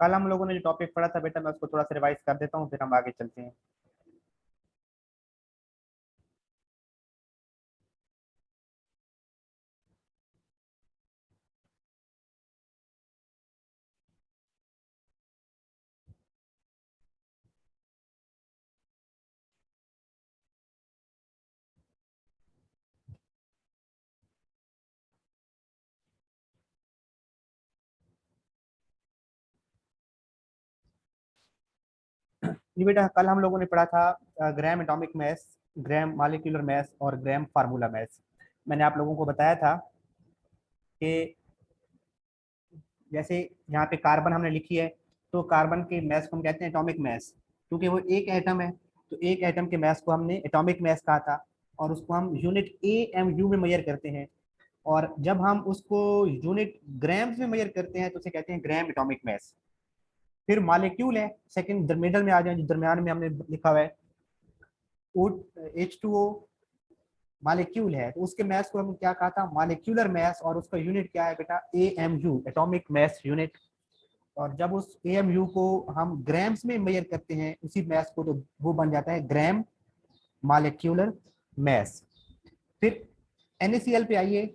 कल हम लोगों ने जो टॉपिक पढ़ा था बेटा, मैं उसको थोड़ा सा रिवाइज कर देता हूँ, फिर हम आगे चलते हैं। जी बेटा, कल हम लोगों ने पढ़ा था gram atomic mass, gram molecular mass और ग्राम फार्मूला मैस। मैंने आप लोगों को बताया था कि जैसे यहाँ पे कार्बन हमने लिखी है, तो कार्बन के मैस को हम कहते हैं एटॉमिक मैस, क्योंकि वो एक एटम है। तो एक एटम के मैस को हमने एटॉमिक मैस कहा था, और उसको हम यूनिट AMU में मेजर करते हैं। और जब हम उसको यूनिट ग्राम्स में मेजर करते हैं तो उसे कहते हैं ग्राम एटॉमिक मैस। फिर मॉलिक्यूल है, सेकंड मिडल में आ जाए, जो दरमियान में हमने लिखा हुआ है H2O, मॉलिक्यूल है, तो उसके मैस को हम क्या कहा था, मॉलिक्यूलर मैस, और उसका यूनिट क्या है बेटा, AMU, एटॉमिक मैस यूनिट। और जब उस AMU को हम ग्राम्स में मेजर करते हैं उसी मैस को, तो वो बन जाता है ग्राम मॉलिक्यूलर मैस। फिर NaCl पे आइए,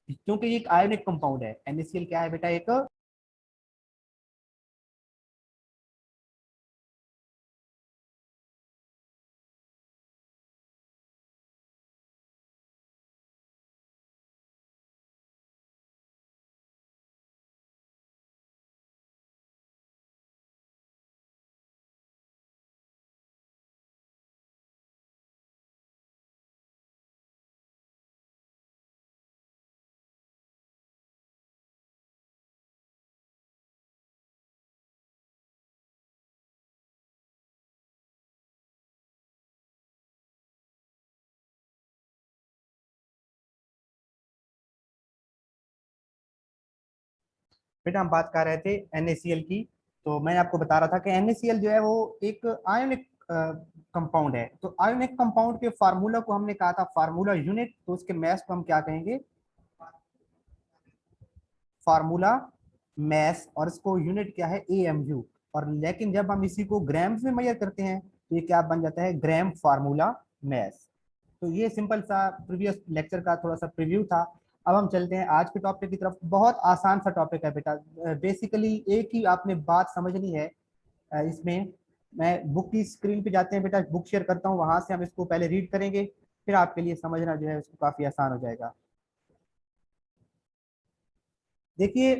क्योंकि ये एक आयोनिक कंपाउंड है। NaCl क्या है बेटा, एक बेटा, हम बात कर रहे थे NaCl की। तो मैं आपको बता रहा था कि NaCl जो है वो एक आयोनिक कंपाउंड है। तो आयोनिक कंपाउंड के फार्मूला को हमने कहा था फार्मूला यूनिट, तो उसके मैस को हम क्या कहेंगे, फार्मूला मैस, और इसको यूनिट क्या है, AMU। और लेकिन जब हम इसी को ग्राम्स में मेजर करते हैं तो ये क्या बन जाता है, ग्राम फार्मूला मैस। तो ये सिंपल सा प्रीवियस लेक्चर का थोड़ा सा प्रीव्यू था। अब हम चलते हैं आज के टॉपिक की तरफ। बहुत आसान सा टॉपिक है बेटा, बेसिकली एक ही आपने बात समझनी है इसमें। मैं बुक की स्क्रीन पे जाते हैं बेटा, बुक शेयर करता हूँ, वहां से हम इसको पहले रीड करेंगे, फिर आपके लिए समझना जो है उसको काफी आसान हो जाएगा। देखिए,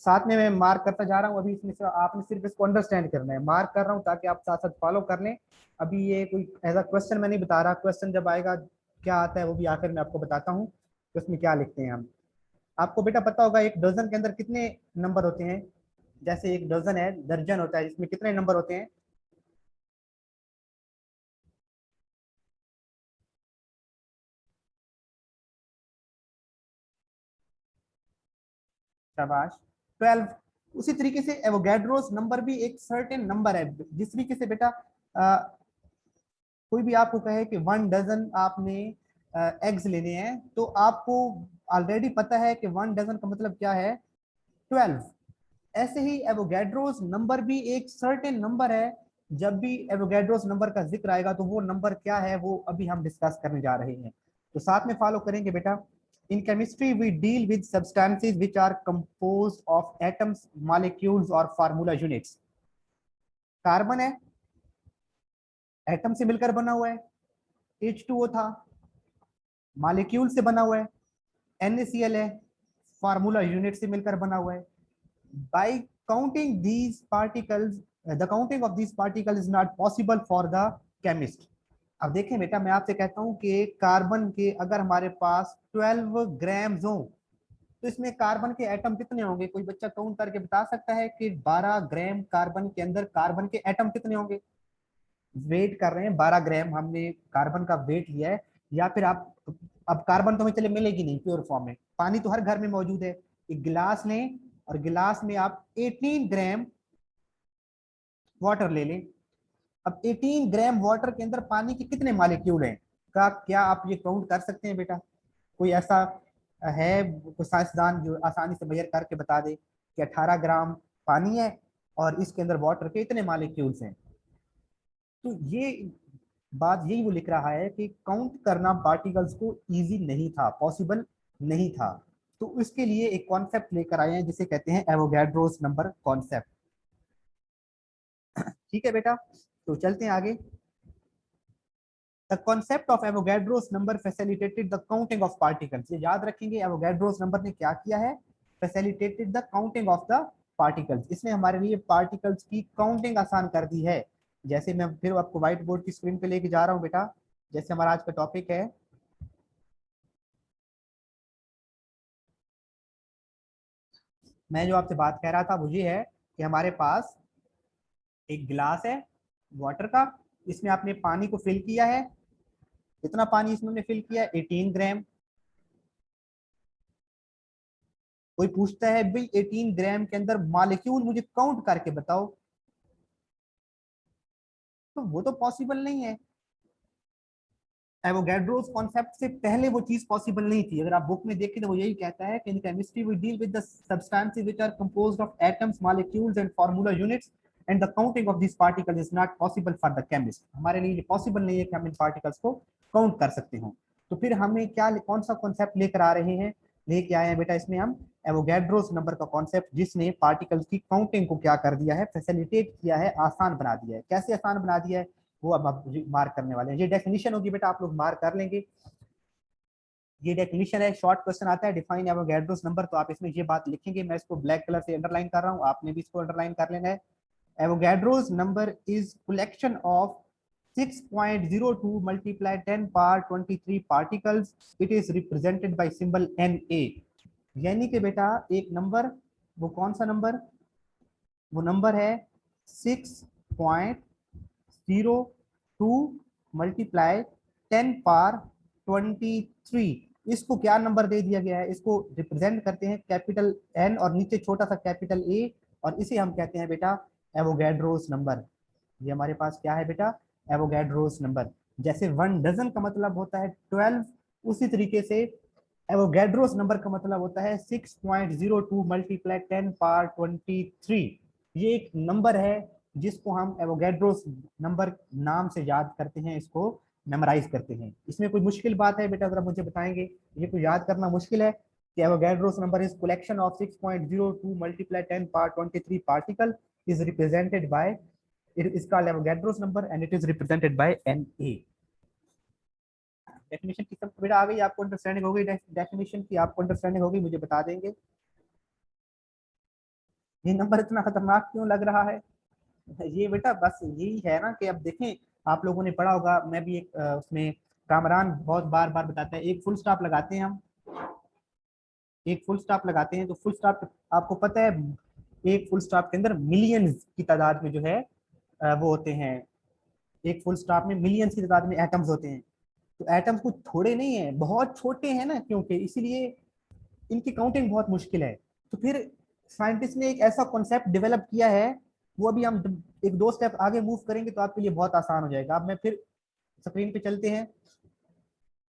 साथ में मैं मार्क करता जा रहा हूँ, अभी इसमें से आपने सिर्फ इसको अंडरस्टैंड करना है। मार्क कर रहा हूँ ताकि आप साथ साथ फॉलो कर लें। अभी ये कोई एज अ क्वेश्चन मैं नहीं बता रहा, क्वेश्चन जब आएगा क्या आता है वो भी आखिर में आपको बताता हूँ कि उसमें क्या लिखते हैं हम। आपको बेटा पता होगा एक डजन के अंदर कितने नंबर होते हैं। जैसे एक डजन है, दर्जन होता है, इसमें कितने नंबर होते हैं। शाबाश, 12। उसी तरीके से एवोगैड्रोस नंबर भी एक सर्टेन नंबर है। जिस तरीके से बेटा कोई भी आपको कहे कि 1 डजन आपने एग्स लेने हैं, तो आपको ऑलरेडी पता है कि 1 डजन का मतलब क्या है, 12। ऐसे ही एवोगैड्रोस नंबर भी एक सर्टेन नंबर है। जब भी एवोगैड्रोस नंबर का जिक्र आएगा तो वो नंबर क्या है वो अभी हम डिस्कस करने जा रहे हैं। तो साथ में फॉलो करेंगे बेटा। In chemistry we deal with substances which are composed of atoms, molecules और फार्मूला यूनिट्स। कार्बन है, एटम से मिलकर बना हुआ है, H2O था, मॉलिक्यूल से बना हुआ है, NaCl है, फार्मूला यूनिट से मिलकर बना हुआ है। By counting these particles, the counting of these particle is not possible for the chemist. अब देखें बेटा, मैं आपसे कहता हूं कि कार्बन के अगर हमारे पास 12 ग्राम्स हो, तो इसमें कार्बन के एटम कितने होंगे। कोई बच्चा काउंट करके बता सकता है कि 12 ग्राम कार्बन के अंदर कार्बन के एटम कितने होंगे। वेट कर रहे हैं, 12 ग्राम हमने कार्बन का वेट लिया है। या फिर आप, अब कार्बन तो हमें चले मिलेगी नहीं प्योर फॉर्म में, पानी तो हर घर में मौजूद है। एक गिलास लें और गिलास में आप 18 ग्राम वाटर ले लें। अब 18 ग्राम वाटर के अंदर पानी के कितने मॉलिक्यूल हैं, का क्या आप ये काउंट कर सकते हैं बेटा। कोई ऐसा है कोई साइंसदान जो आसानी से मेजर करके बता दे कि 18 ग्राम पानी है और इसके अंदर वाटर के इतने मॉलिक्यूल्स हैं। तो ये बात यही वो लिख रहा है कि काउंट करना पार्टिकल्स को इजी नहीं था, पॉसिबल नहीं था। तो इसके लिए एक कॉन्सेप्ट लेकर आए हैं जिसे कहते हैं एवोगैड्रोस नंबर कॉन्सेप्ट। ठीक है बेटा, तो चलते हैं आगे। The concept of Avogadro's number facilitated the counting of particles. ये याद रखेंगे, एवोगैड्रोस नंबर ने क्या किया है, facilitated the counting of the particles. इसने हमारे लिए पार्टिकल्स की काउंटिंग आसान कर दी है। जैसे मैं फिर आपको व्हाइट बोर्ड की स्क्रीन पे लेके जा रहा हूँ बेटा, जैसे हमारा आज का टॉपिक है, मैं जो आपसे बात कह रहा था वो ये है कि हमारे पास एक गिलास है वाटर का, इसमें आपने पानी को फिल किया है। कितना पानी इसमें हमने फिल किया है, 18 ग्राम। कोई पूछता है भाई 18 ग्राम के अंदर मॉलिक्यूल मुझे काउंट करके बताओ, तो वो तो पॉसिबल नहीं है। एवोगैड्रोस कॉन्सेप्ट से पहले वो चीज पॉसिबल नहीं थी। अगर आप बुक में देखें तो वो यही कहता है कि in chemistry we deal with the substances which are composed of atoms, molecules and formula units and the counting of this particles is not possible for the chemist. हमारे लिए ये पॉसिबल नहीं है कि हम इन पार्टिकल्स को काउंट कर सकते हो। तो फिर हमें क्या, कौन सा कॉन्सेप्ट लेकर आ रहे हैं, लेके आए हैं बेटा इसमें हम एवोगैड्रोस नंबर का कॉन्सेप्ट, जिसने पार्टिकल्स की काउंटिंग को क्या कर दिया है, फैसिलिटेट किया है, आसान बना दिया है। कैसे आसान बना दिया है वो अब आप मार्क करने वाले हैं। ये डेफिनेशन होगी बेटा, आप लोग मार्क कर लेंगे। ये डेफिनेशन है, शॉर्ट क्वेश्चन आता है डिफाइन एवोगैड्रोस नंबर, तो आप इसमें ये बात लिखेंगे। मैं इसको ब्लैक कलर से अंडरलाइन कर रहा हूँ, आपने भी इसको अंडरलाइन कर लेना है। Avogadro's number is collection of 6.02 multiply 10 power 23 particles. It is represented by symbol Na। यानी कि बेटा एक नंबर, वो कौन सा नंबर, वो नंबर है 6.02 मल्टीप्लाई 10 पावर 23। इसको क्या नंबर दे दिया गया है, इसको रिप्रेजेंट करते हैं कैपिटल एन और नीचे छोटा सा कैपिटल ए, और इसे हम कहते हैं बेटा एवोगैड्रोस नंबर। ये हमारे पास क्या है बेटा, एवोगैड्रोस नंबर। जैसे 1 डजन का मतलब होता है 12, उसी तरीके से एवोगैड्रोस नंबर का मतलब होता है 6.02 मल्टीप्लाई 10 पावर 23। ये एक नंबर है जिसको हम एवोगैड्रोस नंबर नाम से याद करते हैं, इसको मेमोराइज करते हैं। इसमें कोई मुश्किल बात है बेटा, अगर मुझे बताएंगे ये कोई याद करना मुश्किल है कि Avogadro's number is collection of 6.02 multiply 10 power 23 particle is represented by, it is called Avogadro's number and it is represented by Na। Definition की सब बेटा आ गई, आपको अंडरस्टैंडिंग हो गई, डेफिनेशन की आपको अंडरस्टैंडिंग होगी, मुझे बता देंगे। ये नंबर इतना खतरनाक क्यों लग रहा है, ये बेटा बस यही है ना कि अब देखें, आप लोगों ने पढ़ा होगा, मैं भी एक उसमें कामरान बहुत बार बार बताता है, एक फुल स्टॉप लगाते हैं हम, एक फुल स्टॉप लगाते हैं तो फुल स्टॉप आपको पता है, एक फुल स्टॉप के अंदर मिलियंस की तादाद में जो है वो होते हैं। एक फुल स्टॉप में मिलियंस की तादाद में एटम्स होते हैं। तो एटम्स कुछ थोड़े नहीं है, बहुत छोटे हैं ना, क्योंकि इसीलिए इनकी काउंटिंग बहुत मुश्किल है। तो फिर साइंटिस्ट ने एक ऐसा कॉन्सेप्ट डेवलप किया है, वो अभी हम एक दो स्टेप आगे मूव करेंगे तो आपके लिए बहुत आसान हो जाएगा। अब मैं फिर स्क्रीन पे चलते हैं,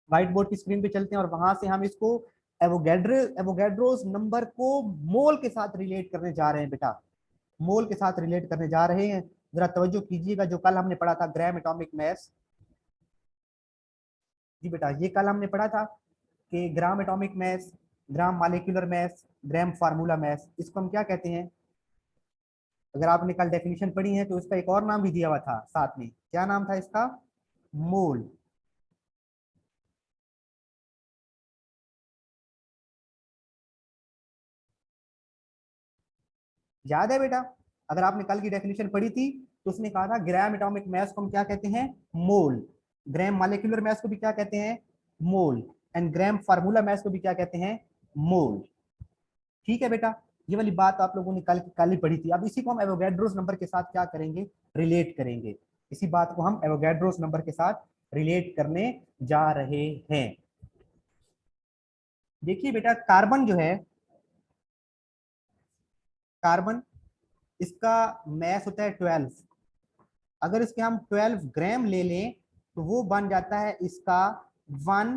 व्हाइट बोर्ड की स्क्रीन पे चलते हैं, और वहां से हम इसको एवोगैड्रोस नंबर को मोल के साथ रिलेट करने जा रहे हैं बेटा, मोल के साथ रिलेट करने जा रहे हैं। जरा तवज्जो कीजिएगा, जो कल हमने पढ़ा था ग्राम एटॉमिक मास, जी बेटा ये कल हमने पढ़ा था कि gram atomic mass, gram molecular mass, gram formula mass, इसको हम क्या कहते हैं। अगर आपने कल डेफिनेशन पढ़ी है तो इसका एक और नाम भी दिया हुआ था साथ में, क्या नाम था इसका, मोल। याद है बेटा, अगर आपने कल की डेफिनेशन पढ़ी थी तो उसने कहा था ग्राम एटॉमिक मास को हम क्या कहते हैं, मोल। ग्राम मॉलिक्यूलर मास को भी क्या कहते हैं, मोल। एंड ग्राम फार्मूला मास को भी क्या कहते हैं, मोल। ठीक है बेटा, ये वाली बात आप लोगों ने कल ही पढ़ी थी। अब इसी को हम एवोगैड्रोस नंबर के साथ क्या करेंगे, रिलेट करेंगे। इसी बात को हम एवोगैड्रोस नंबर के साथ रिलेट करने जा रहे हैं। देखिए बेटा, कार्बन जो है, कार्बन, इसका मैस होता है 12। अगर इसके हम 12 ग्राम ले लें तो वो बन जाता है इसका 1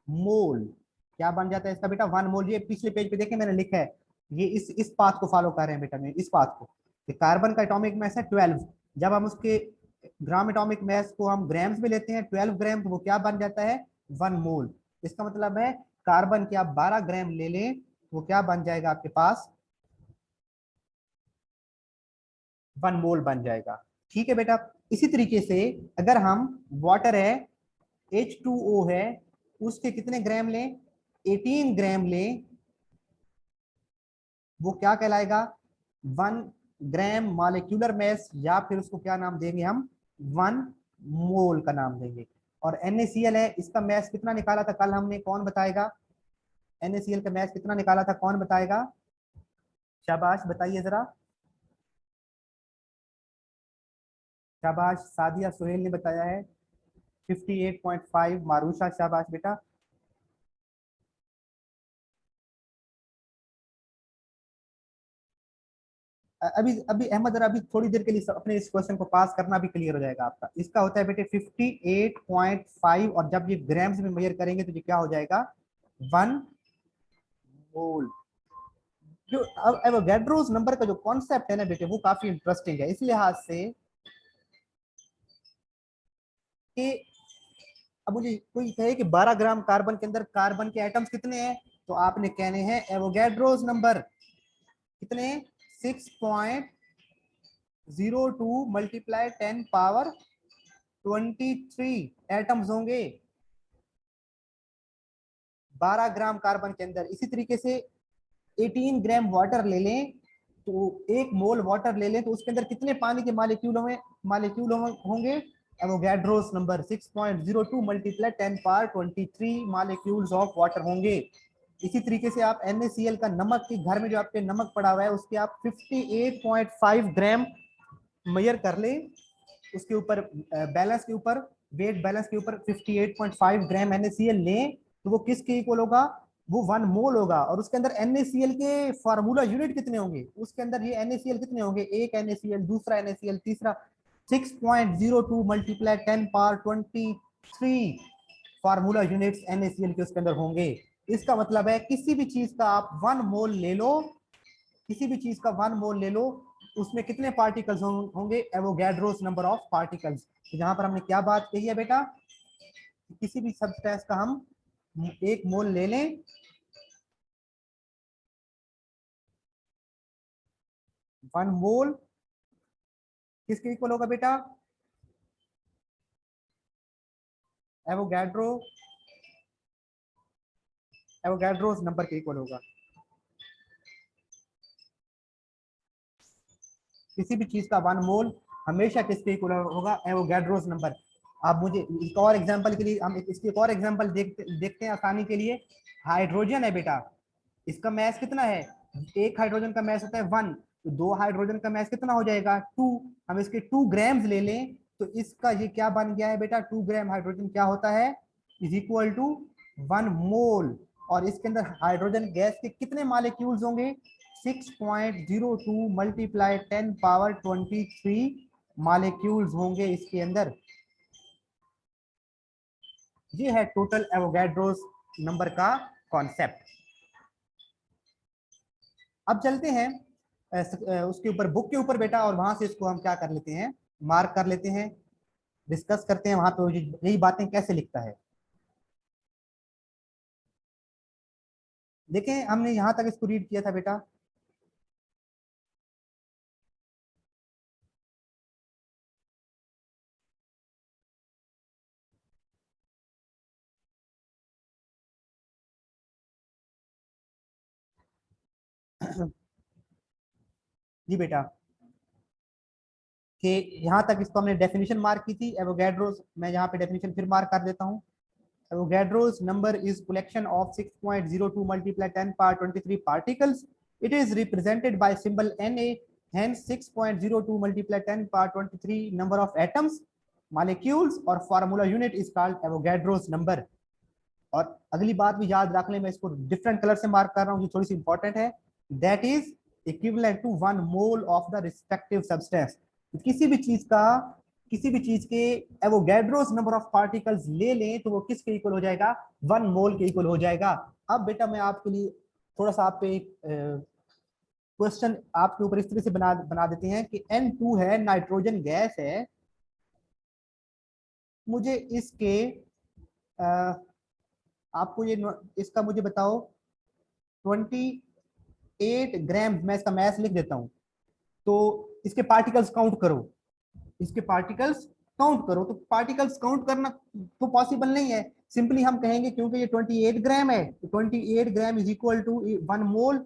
मोल। क्या बन जाता है इसका बेटा, 1 मोल। ये पिछले पेज पे देखें मैंने लिखा है ये इस पाथ को फॉलो कर रहे हैं बेटा, में इस पाथ को। कार्बन का एटॉमिक मास है 12, जब हम उसके ग्राम एटॉमिक मास को हम ग्राम्स में लेते हैं 12 ग्राम, तो वो क्या बन जाता है 1 मोल। इसका मतलब है कार्बन के आप 12 ग्राम ले लें तो वो क्या बन जाएगा आपके पास 1 मोल बन जाएगा। ठीक है बेटा। इसी तरीके से अगर हम वाटर है H2O है, उसके कितने ग्राम लें 18 ग्राम लें, वो क्या कहलाएगा 1 ग्राम मॉलिक्यूलर मास, या फिर उसको क्या नाम देंगे हम 1 मोल का नाम देंगे। और NaCl है, इसका मास कितना निकाला था कल हमने, कौन बताएगा NaCl का मास कितना निकाला था, कौन बताएगा, शाबाश बताइए जरा, शाबाश सादिया सुहेल ने बताया है 58.5, मारूशा शाबाश बेटा। अभी अभी अहमद जरा अभी थोड़ी देर के लिए अपने इस क्वेश्चन को पास करना भी क्लियर हो जाएगा आपका। इसका होता है बेटे 58.5, और जब ये ग्राम्स में मेजर करेंगे तो ये क्या हो जाएगा 1 मोल। जो अब एवोगैड्रोस नंबर का जो कॉन्सेप्ट है ना बेटे, वो काफी इंटरेस्टिंग है इस लिहाज से कि अब मुझे कोई कहे कि 12 ग्राम कार्बन के अंदर कार्बन के एटम्स कितने हैं, तो आपने कहने हैं एवोगैड्रोस नंबर कितने 6.02 मल्टीप्लाई 10 पावर 23 एटम्स होंगे 12 ग्राम कार्बन के अंदर। इसी तरीके से 18 ग्राम वाटर ले लें, तो 1 मोल वाटर ले लें तो उसके अंदर कितने पानी के मालिक्यूल होंगे Avogadro's number 6.02 multiply 10 power 23 molecules of water होंगे। इसी तरीके से आप NaCl का नमक के घर में जो आपके नमक पड़ा हुआ है उसके आप 58.5 ग्राम मेजर कर ले, उसके ऊपर बैलेंस के ऊपर वेट बैलेंस के ऊपर 58.5 ग्राम NaCl लें, तो वो किसके इक्वल होगा वो 1 मोल होगा। और उसके अंदर NaCl के फार्मूला यूनिट कितने होंगे, उसके अंदर ये NaCl कितने होंगे, एक NaCl दूसरा NaCl तीसरा 6.02 multiply 10 power 23 formula units NaCl के उसके अंदर होंगे। इसका मतलब है किसी भी चीज का आप 1 मोल ले लो, किसी भी चीज का 1 मोल ले लो, उसमें कितने पार्टिकल्स होंगे एवोगैड्रोस नंबर ऑफ पार्टिकल्स। तो यहाँ पर हमने क्या बात कही है बेटा, किसी भी सब्सटेंस का हम 1 मोल ले लें, वन मोल किसके इक्वल होगा बेटा एवोगैड्रो एवोगैड्रोस नंबर के इक्वल होगा। किसी भी चीज का 1 मोल हमेशा किसके इक्वल होगा एवोगैड्रोस नंबर। आप मुझे एक और एग्जांपल के लिए हम इसकी एक और एग्जांपल देखते हैं आसानी के लिए। हाइड्रोजन है बेटा, इसका मैस कितना है, एक हाइड्रोजन का मैस होता है 1, तो 2 हाइड्रोजन का मैस कितना हो जाएगा 2। हम इसके 2 ग्राम्स ले लें तो इसका ये क्या बन गया है बेटा 2 ग्राम हाइड्रोजन क्या होता है इज इक्वल टू 1 मोल। और इसके अंदर हाइड्रोजन गैस के कितने मॉलिक्यूल्स होंगे 6.02 मल्टीप्लाई 10 पावर 23 मॉलिक्यूल्स होंगे इसके अंदर। ये है टोटल एवोगैड्रोस नंबर का कॉन्सेप्ट। अब चलते हैं उसके ऊपर बुक के ऊपर बेटा, और वहां से इसको हम क्या कर लेते हैं मार्क कर लेते हैं, डिस्कस करते हैं वहां पे यही बातें कैसे लिखता है। देखें हमने यहां तक इसको रीड किया था बेटा, जी बेटा कि यहाँ तक इसको हमने डेफिनेशन मार्क की थी एवोगैड्रोस, मैं यहाँ पे डेफिनेशन फिर मार्क कर देता हूँ। Avogadro's number is collection of 6.02 multiply 10 power 23 particles. It is represented by symbol Na, hence 6.02 multiply 10 power 23 number of atoms, molecules और formula unit is called Avogadro's number। और अगली बात भी याद रख लें, मैं इसको डिफरेंट कलर से मार्क कर रहा हूँ, ये थोड़ी सी इंपॉर्टेंट है, that is equivalent to 1 mole of the respective substance. किसी भी चीज के एवोगैड्रोस नंबर ऑफ पार्टिकल्स ले लें तो वो किसके इक्वल हो जाएगा 1 मोल के इक्वल हो जाएगा। अब बेटा मैं आपके लिए थोड़ा सा आप पे क्वेश्चन आपके ऊपर इस तरह से बना बना देते हैं कि N2 है, नाइट्रोजन गैस है, मुझे इसके आपको ये इसका मुझे बताओ 28 ग्राम, मैं इसका मैथ लिख देता हूँ, तो इसके पार्टिकल्स काउंट करो, इसके पार्टिकल्स काउंट करो। तो पार्टिकल्स काउंट करना तो पॉसिबल नहीं है, सिंपली हम कहेंगे क्योंकि ये 28 ग्राम है, तो 28 ग्राम इज इक्वल टू 1 मोल,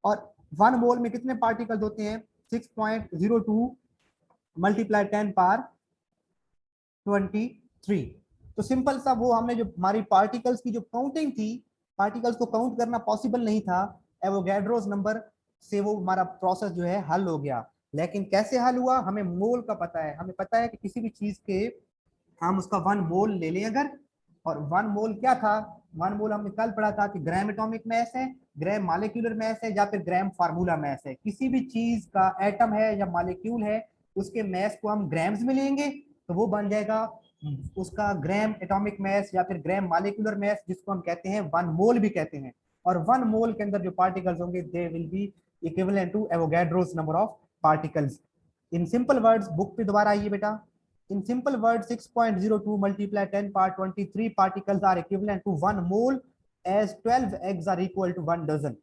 और 1 मोल में कितने पार्टिकल्स होते हैं, 6.02 मल्टीप्लाई 10⁻23। तो सिंपल सा वो हमने जो हमारी पार्टिकल्स की जो काउंटिंग थी, पार्टिकल्स को काउंट करना पॉसिबल नहीं था, एवोगैड्रोस नंबर से वो हमारा प्रोसेस जो है हल हो गया। लेकिन कैसे हल हुआ, हमें मोल का पता है, हमें पता है कि किसी भी चीज के हम उसका 1 मोल ले लें अगर, और 1 मोल क्या था, 1 मोल हमने कल पढ़ा था कि ग्राम एटॉमिक मैस है, ग्राम मालिक्यूलर मैस है, या फिर ग्राम फार्मूला मैस है। किसी भी चीज का एटम है या मालिक्यूल है, उसके मैस को हम ग्राम्स में लेंगे तो वो बन जाएगा उसका ग्राम एटॉमिक मैस या फिर ग्राम मालिक्यूलर मैस, जिसको हम कहते हैं 1 मोल भी कहते हैं। और 1 मोल के अंदर जो पार्टिकल्स होंगे they will be equivalent to Avogadro's number of particles. In simple words, book पे दोबारा आइए बेटा। In simple words, 6.02 multiply 10 power 23 particles are equivalent to 1 mole, as 12 eggs are equal to 1 dozen.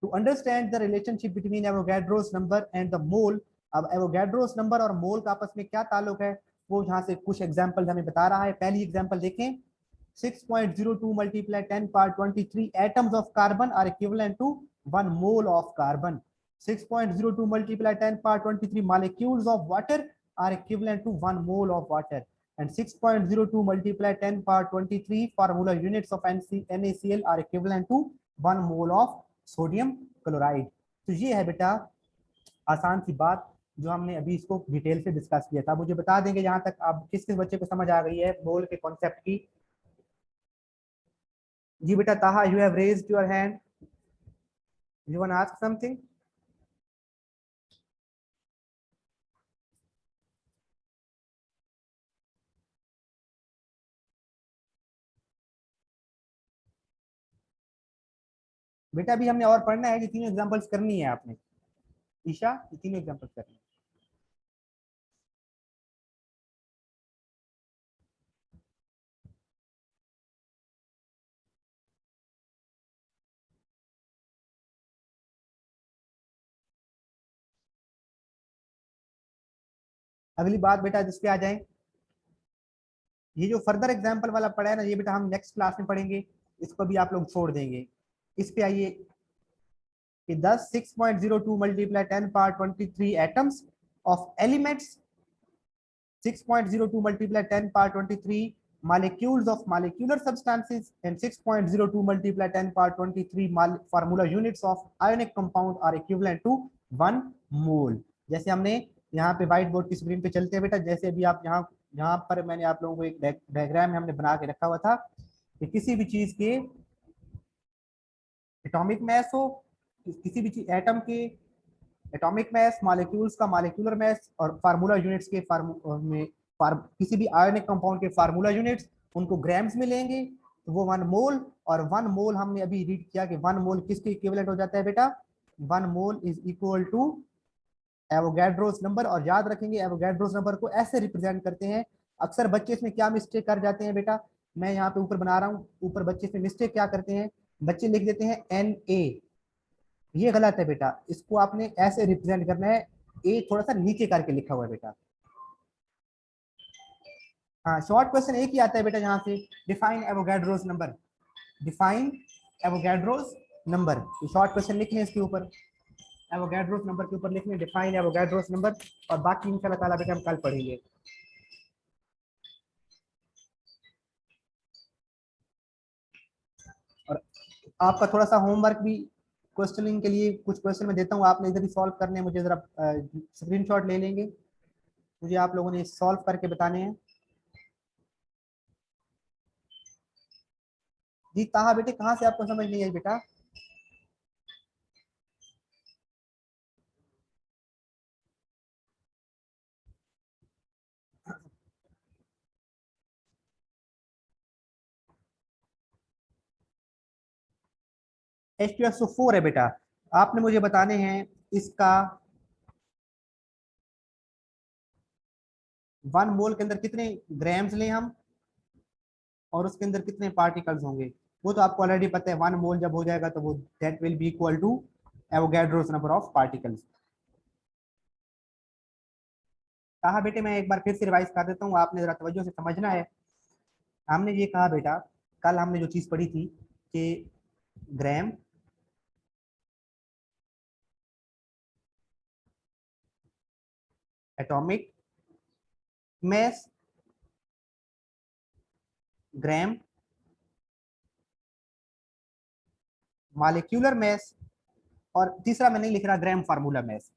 To understand the relationship between Avogadro's number and the mole, अब Avogadro's number और मोल का आपस में क्या ताल्लुक है, वो यहाँ से कुछ एग्जाम्पल हमें बता रहा है। पहली एग्जाम्पल देखें, 6.02 multiply 10 power 23 atoms of carbon are equivalent to 1 mole of carbon. 6.02 multiply 10 power 23 molecules of water are equivalent to 1 mole of water. And 6.02 multiply 10 power 23 formula units of NaCl are equivalent to 1 mole of sodium chloride. तो ये है बेटा आसान सी बात जो हमने अभी इसको डिटेल से डिस्कस किया था। मुझे बता देंगे यहाँ तक आप किस किस बच्चे को समझ आ गई है मोल के कॉन्सेप्ट की। जी बेटा ताहा, you have raised your hand, you want ask something. बेटा अभी हमने और पढ़ना है, कि तीनों एग्जांपल्स करनी है आपने, ईशा ये तीनों एग्जांपल्स करनी है। अगली बात बेटा जिस पे आ जाए, ये जो फर्दर एग्जाम्पल वाला पढ़ा है ना, ये बेटा हम नेक्स्ट क्लास में पढ़ेंगे, इसको भी आप लोग छोड़ देंगे। इस पे आइए कि 10 6.02 multiply 10 power 23 atoms of elements, 6.02 multiply 10 power 23 molecules of molecular substances, and 6.02 multiply 10 power 23 formula units of ionic compound are equivalent to 1 mole। जैसे हमने यहाँ पे व्हाइट बोर्ड की स्क्रीन पे चलते हैं बेटा, जैसे अभी आप यहाँ यहाँ पर मैंने आप लोगों को एक डायग्राम हमने बना के रखा हुआ था कि किसी भी चीज के एटॉमिक मैस हो, किसी भी चीज एटम के एटॉमिक मैस, मॉलिक्यूल्स का मॉलिक्यूलर मैस, और फार्मूला यूनिट्स के किसी भी आयोनिक कंपाउंड के फार्मूला यूनिट्स, उनको ग्राम्स में लेंगे तो वो 1 मोल, और 1 मोल हमने अभी रीड किया कि 1 मोल किसके इक्विवेलेंट हो जाता है बेटा, 1 mole is equal to Avogadro's number. और याद रखेंगे एवोगैड्रोस नंबर को ऐसे रिप्रेजेंट करते हैं। अक्सर बच्चे इसमें क्या मिस्टेक कर जाते हैं बेटा, मैं यहाँ पे ऊपर बना रहा हूँ, ऊपर बच्चे इसमें मिस्टेक क्या करते हैं, बच्चे लिख देते हैं Na, ये गलत है बेटा, इसको आपने ऐसे रिप्रेजेंट करना है, ए थोड़ा सा नीचे करके लिखा हुआ है बेटा। हाँ शॉर्ट क्वेश्चन एक ही आता है बेटा यहाँ से, define Avogadro's number, define Avogadro's number, ये शॉर्ट क्वेश्चन लिखने इसके ऊपर, एवोगैड्रोस नंबर के ऊपर लिखने डिफाइन एवोगैड्रोस नंबर, और बाकी इंशाल्लाह ताला बेटा हम कल पढ़ेंगे। और आपका थोड़ा सा होमवर्क भी क्वेश्चनिंग के लिए कुछ क्वेश्चन मैं देता हूँ, आपने इधर ही सॉल्व करने हैं, मुझे जरा स्क्रीनशॉट ले लेंगे, मुझे आप लोगों ने सॉल्व करके बताने हैं। जी ताहा बेटे कहाँ से आपको समझ नहीं आई बेटा, H2SO4 है बेटा, आपने मुझे बताने हैं इसका 1 मोल के अंदर कितने ग्राम्स लें हम, और उसके अंदर कितने पार्टिकल्स होंगे। वो तो आपको ऑलरेडी पता है, 1 मोल जब हो जाएगा तो वो that will be equal to Avogadro's number of particles. कहा बेटे, मैं एक बार फिर से रिवाइज कर देता हूँ, आपने जरा तवज्जो से समझना है। हमने ये कहा बेटा, कल हमने जो चीज पढ़ी थी कि gram, atomic mass, gram molecular mass, और तीसरा मैं नहीं लिख रहा, ग्राम फार्मूला मैस।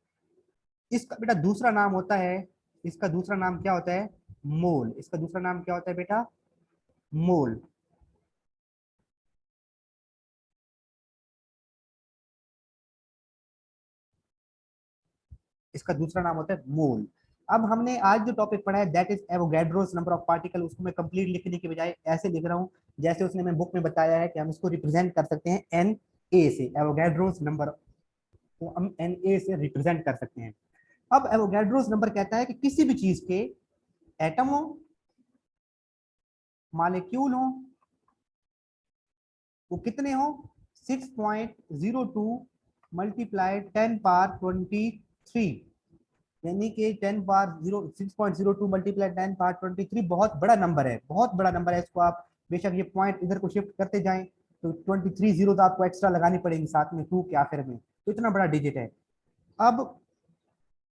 इसका बेटा दूसरा नाम होता है, इसका दूसरा नाम क्या होता है, मोल। इसका दूसरा नाम क्या होता है बेटा, मोल। इसका दूसरा नाम होता है मोल। अब हमने आज जो टॉपिक पढ़ा है that is Avogadro's number of particle, उसको मैं कंप्लीट लिखने के बजाय ऐसे लिख रहा हूँ जैसे उसने मैं बुक में बताया है कि हम इसको रिप्रेजेंट कर सकते हैं एन ए से। एवोगैड्रोस नंबर को हम एन ए से रिप्रेजेंट कर सकते हैं। अब एवोगैड्रोस नंबर कहता है कि किसी भी चीज के एटम हो, मॉलिक्यूल हो, वो कितने हो, 6.02 मल्टीप्लाई 10 पावर 23, यानी कि 6.02 मल्टीप्लाई 10 पावर 23 बहुत बड़ा नंबर है, बहुत बड़ा नंबर है। इसको आप बेशक ये पॉइंट इधर को शिफ्ट करते जाएं तो 23 जीरो तो आपको एक्स्ट्रा लगानी पड़ेगी साथ में 2 के आखिर में, तो इतना बड़ा डिजिट है। अब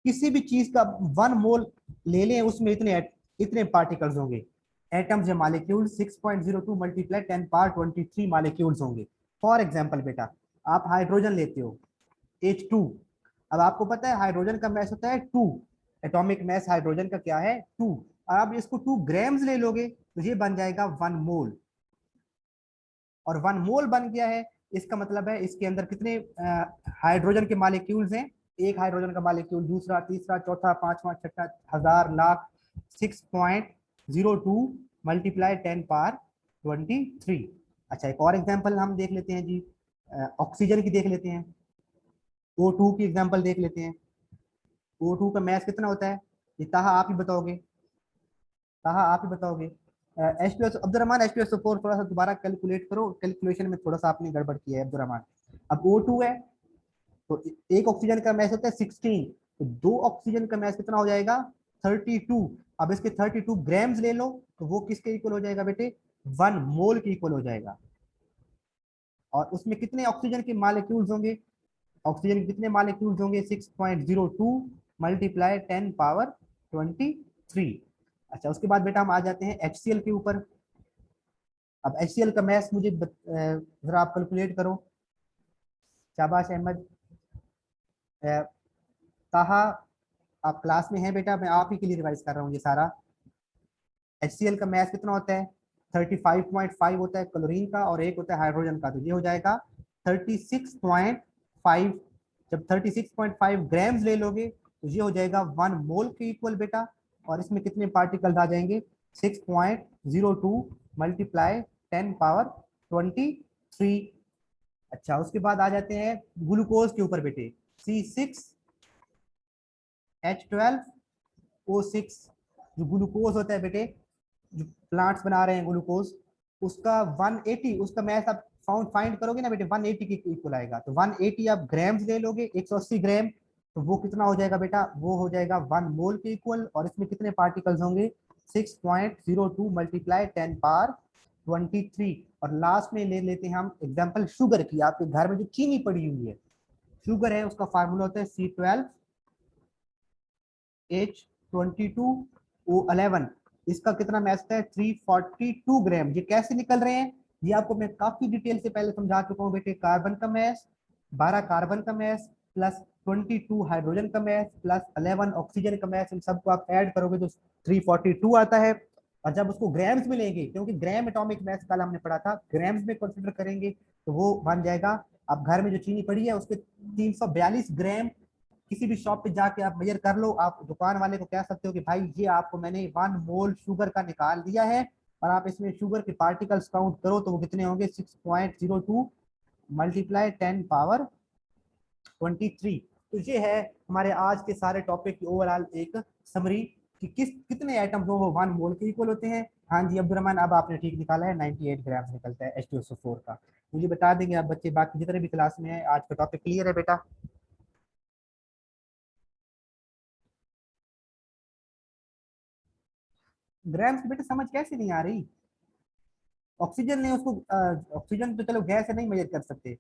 किसी भी चीज का 1 मोल ले लें, उसमें इतने इतने पार्टिकल्स होंगे, एटम्स या मॉलिक्यूल 6.02 मल्टीप्लाई 10 पावर 23 मॉलिक्यूल्स होंगे। फॉर एग्जाम्पल बेटा, आप हाइड्रोजन लेते हो H2। अब आपको पता है हाइड्रोजन का मैस होता है 2, एटॉमिक मैस हाइड्रोजन का क्या है 2। आप इसको 2 ग्राम्स ले लोगे तो ये बन जाएगा 1 मोल। और 1 मोल बन गया है, इसका मतलब है इसके अंदर कितने हाइड्रोजन के मॉलिक्यूल्स हैं, एक हाइड्रोजन का मॉलिक्यूल, दूसरा, तीसरा, चौथा, पांचवा, छठा, हजार, लाख, 6.02 मल्टीप्लाई 10 पावर 23। अच्छा, एक और एग्जाम्पल हम देख लेते हैं जी, ऑक्सीजन की देख लेते हैं, O2 की एग्जाम्पल देख लेते हैं। O2 का मैथ कितना होता है, ये ताहा आप ही बताओगे, ताहा आप ही बताओगे। H2S, अब्दुलरहमान H2SO4 थोड़ा सा दोबारा कैलकुलेट करो, कैलकुलेशन में थोड़ा सा आपने गड़बड़ किया है अब्दुलरहमान। अब O2 है तो एक ऑक्सीजन का मैस होता है 16, तो 2 ऑक्सीजन का मैस कितना हो जाएगा 32। अब इसके 32 ग्राम्स ले लो तो वो किसके इक्वल हो जाएगा बेटे, 1 मोल के इक्वल हो जाएगा। और उसमें कितने ऑक्सीजन के मॉलिक्यूल्स होंगे, ऑक्सीजन के कितने मॉलिक्यूल्स होंगे, 6.02 मल्टीप्लाई 10 पावर 23। अच्छा, उसके बाद बेटा हम आ जाते हैं HCl के ऊपर। अब HCl का मैस मुझे जरा आप कैलकुलेट करो, शाबाश अहमद, ताहा, आप क्लास में हैं बेटा, मैं आप ही के लिए रिवाइज कर रहा हूँ ये सारा। HCl का मैस कितना होता है, 35.5 होता है क्लोरीन का, और एक होता है हाइड्रोजन का, तो ये हो जाएगा 36.5। जब 36.5 ग्राम्स ले लोगे तो ये हो जाएगा 1 मोल के इक्वल बेटा। और इसमें कितने पार्टिकल्स आ जाएंगे, 6.02 मल्टीप्लाई 10 पावर 23। अच्छा, उसके बाद आ जाते हैं ग्लूकोज के ऊपर बेटे, C6H12O6। जो ग्लूकोज होता है बेटे, जो प्लांट्स बना रहे हैं ग्लूकोज, उसका 180, उसका मैथ आप फाइंड करोगे ना बेटे, 180 के इक्वल आएगा। तो 180 आप ग्राम्स ले लोगे, 180 ग्राम, तो वो कितना हो जाएगा बेटा, वो हो जाएगा 1 मोल के इक्वल। और इसमें कितने पार्टिकल्स होंगे, 6.02 मल्टीप्लाई 10 पावर 23। और लास्ट में ले लेते हैं हम एग्जाम्पल शुगर की। आपके घर में जो चीनी पड़ी हुई है, शुगर है, उसका फार्मूला होता है C12H22O11। इसका कितना मैथ है, 342 ग्राम। ये कैसे निकल रहे हैं, ये आपको मैं काफी डिटेल से पहले समझा चुका हूँ बेटे। कार्बन का मैथ, 12 कार्बन का मैथ प्लस 22 हाइड्रोजन का मैथ प्लस 11 ऑक्सीजन का मैथ, इन सबको आप ऐड करोगे तो 342 आता है। और जब उसको ग्राम्स में लेंगे, क्योंकि ग्राम एटॉमिक मैथ कल हमने पढ़ा था, ग्राम्स में कंसिडर करेंगे तो वो बन जाएगा, अब घर में जो चीनी पड़ी है उसके 342 ग्राम। किसी भी शॉप पे जाके आप मेजर कर लो, आप दुकान वाले को कह सकते हो कि भाई ये आपको मैंने 1 मोल शुगर का निकाल दिया है, और आप इसमें शुगर के पार्टिकल्स काउंट करो तो वो कितने होंगे, 6.02 मल्टीप्लाई 10 पावर 23। तो ये है हमारे आज के सारे टॉपिक की ओवरऑल एक समरी कि कितने एटम हो वो 1 मोल के इक्वल होते हैं। हाँ जी अब्दुलरहमान, अब आपने ठीक निकाला है, 98 ग्राम निकलता है H2SO4 का। मुझे बता देंगे आप बच्चे बाकी जितने भी क्लास में है, आज का टॉपिक क्लियर है बेटा? ग्राम्स की बेटा समझ कैसे नहीं आ रही? ऑक्सीजन ने उसको ऑक्सीजन तो चलो गैस है, नहीं मेजर कर सकते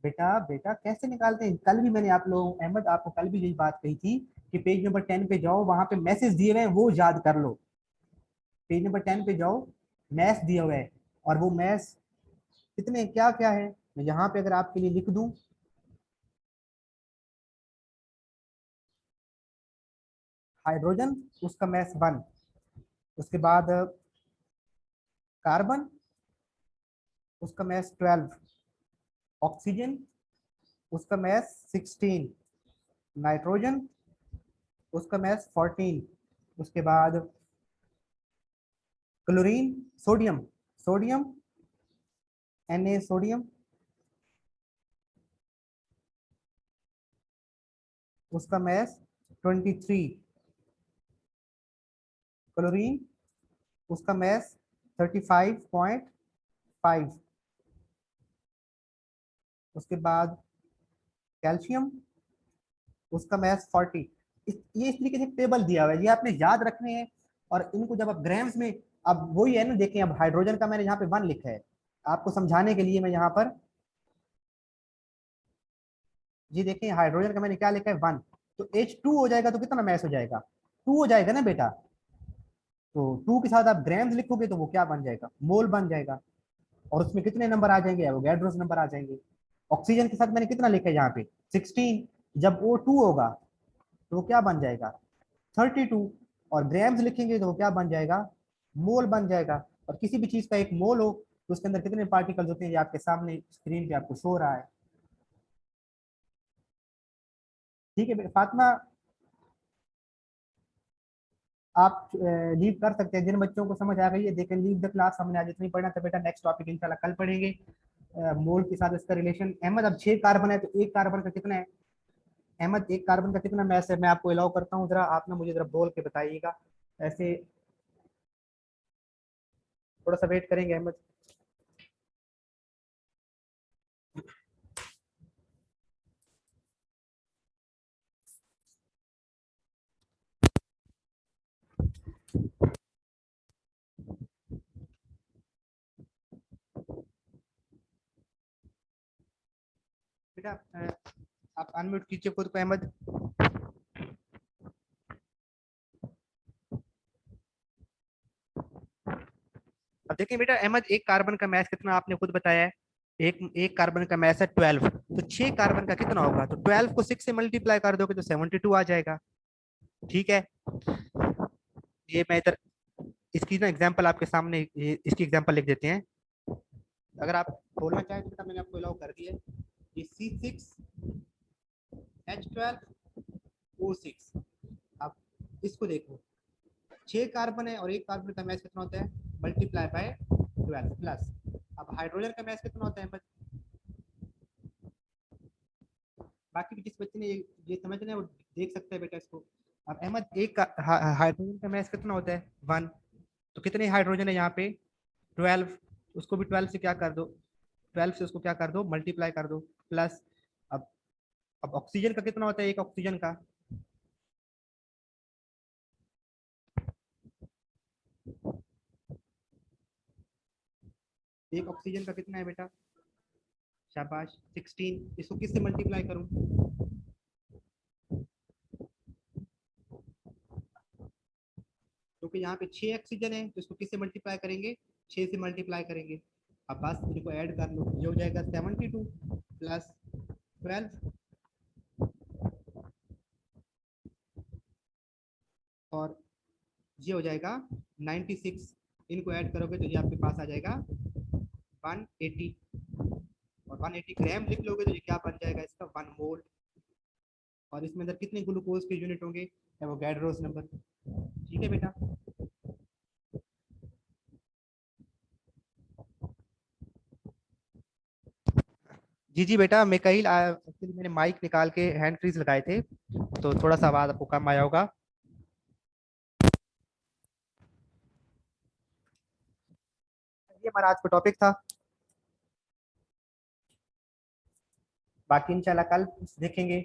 बेटा। बेटा कैसे निकालते हैं? कल भी मैंने आप लोगों अहमद आपको कल भी यही बात कही थी कि पेज नंबर 10 पे जाओ, वहां पे मैसेज दिए हुए हैं वो याद कर लो। पेज नंबर 10 पे जाओ, मैथ्स दिया हुआ है, और वो मैथ्स कितने क्या क्या है, मैं यहाँ पे अगर आपके लिए लिख दूं, हाइड्रोजन उसका मैथ्स 1, उसके बाद कार्बन उसका मैथ्स 12, ऑक्सीजन उसका मैथ्स 16, नाइट्रोजन उसका मैथ्स 14, उसके बाद chlorine, sodium, sodium Na sodium उसका मैथ्स 23, क्लोरीन उसका मैथ्स 35.5, उसके बाद कैल्शियम उसका मैथ्स 40। ये इस तरीके से टेबल दिया हुआ है, ये आपने याद रखने हैं। और इनको जब आप ग्राम्स में, अब वही है ना, देखें अब हाइड्रोजन का मैंने यहाँ पे 1 लिखा है आपको समझाने के लिए, मैं यहाँ पर जी देखें हाइड्रोजन का मैंने क्या लिखा है 1, तो H2 हो जाएगा तो कितना मैथ हो जाएगा, 2 हो जाएगा ना बेटा। तो 2 के साथ आप ग्राम्स लिखोगे तो वो क्या बन जाएगा, मोल बन जाएगा। और उसमें कितने नंबर आ जाएंगे, एवोगैड्रोस नंबर आ जाएंगे। ऑक्सीजन के साथ मैंने कितना लिखा है यहाँ पे 16, जब O2 होगा तो वो क्या बन जाएगा 32, और ग्राम्स लिखेंगे तो वो क्या बन जाएगा, मोल बन जाएगा। और किसी भी चीज का एक मोल हो तो उसके अंदर कितने पार्टिकल्स होते हैं, ये आपके सामने स्क्रीन पे आपको शो हो रहा है। ठीक है फातिमा, आप लीव कर सकते हैं, जिन बच्चों को समझ आ गई है they can leave the class. हमने आज इतनी पढ़ना था बेटा, नेक्स्ट टॉपिक इंशाल्लाह कल पढ़ेंगे। मोल के साथ इसका रिलेशन। अहमद अब 6 कार्बन है तो एक कार्बन का कितना है? अहमद एक कार्बन का कितना मैस है? मैं आपको अलाउ करता हूँ, जरा आप ना मुझे जरा बोल के बताइएगा। ऐसे थोड़ा सा वेट करेंगे अहमद। बेटा आप अनम्यूट कीजिए खुद को अहमद। अब देखिए बेटा अहमद, एक कार्बन का मैस कितना आपने खुद बताया है, एक एक कार्बन का मैस है 12, तो 6 कार्बन का कितना होगा, तो 12 को 6 से मल्टीप्लाई कर दोगे तो 72 आ जाएगा। ठीक है, ये मैं इधर इसकी ना एग्जांपल आपके सामने इसकी एग्जांपल लिख देते हैं। अगर आप बोलना चाहें तो बेटा मैंने आपको अलाउ कर दिया है। ये C6H12O6। अब इसको देखो, 6 कार्बन है और एक कार्बन का मैच कितना होता है, मल्टीप्लाई बाय 12 प्लस। अब हाइड्रोजन का मैच कितना होता है, बाकी भी जिस बच्चे ने ये समझना है वो देख सकते हैं बेटा इसको। अब अहमद एक का हाइड्रोजन का मैच कितना होता है 1, तो कितने हाइड्रोजन है यहाँ पे 12, उसको भी 12 से क्या कर दो, 12 से उसको क्या कर दो मल्टीप्लाई कर दो प्लस। अब अब ऑक्सीजन का कितना होता है, एक ऑक्सीजन का, एक ऑक्सीजन का कितना है बेटा, शाबाश 16, इसको किससे मल्टीप्लाई करूं, क्योंकि यहाँ पे 6 ऑक्सीजन है तो इसको किससे मल्टीप्लाई करेंगे, 6 से मल्टीप्लाई करेंगे। अब बस इनको ऐड कर लो, ये हो जाएगा 72 प्लस 12, और ये हो जाएगा 96। इनको ऐड करोगे तो ये आपके पास आ जाएगा 180, और 180 ग्राम लिख लोगे तो ये क्या बन जाएगा इसका 1 मोल। और इसमें अंदर कितने ग्लूकोज के यूनिट होंगे, एवोगैड्रोस नंबर। ठीक है बेटा, जी जी बेटा, मिकाइल एक्चुअली मैंने माइक निकाल के हैंड फ्रीज लगाए थे, तो थोड़ा सा आवाज आपको कम आया होगा। ये हमारा आज का टॉपिक था, बाकी इंशाल्लाह कल देखेंगे।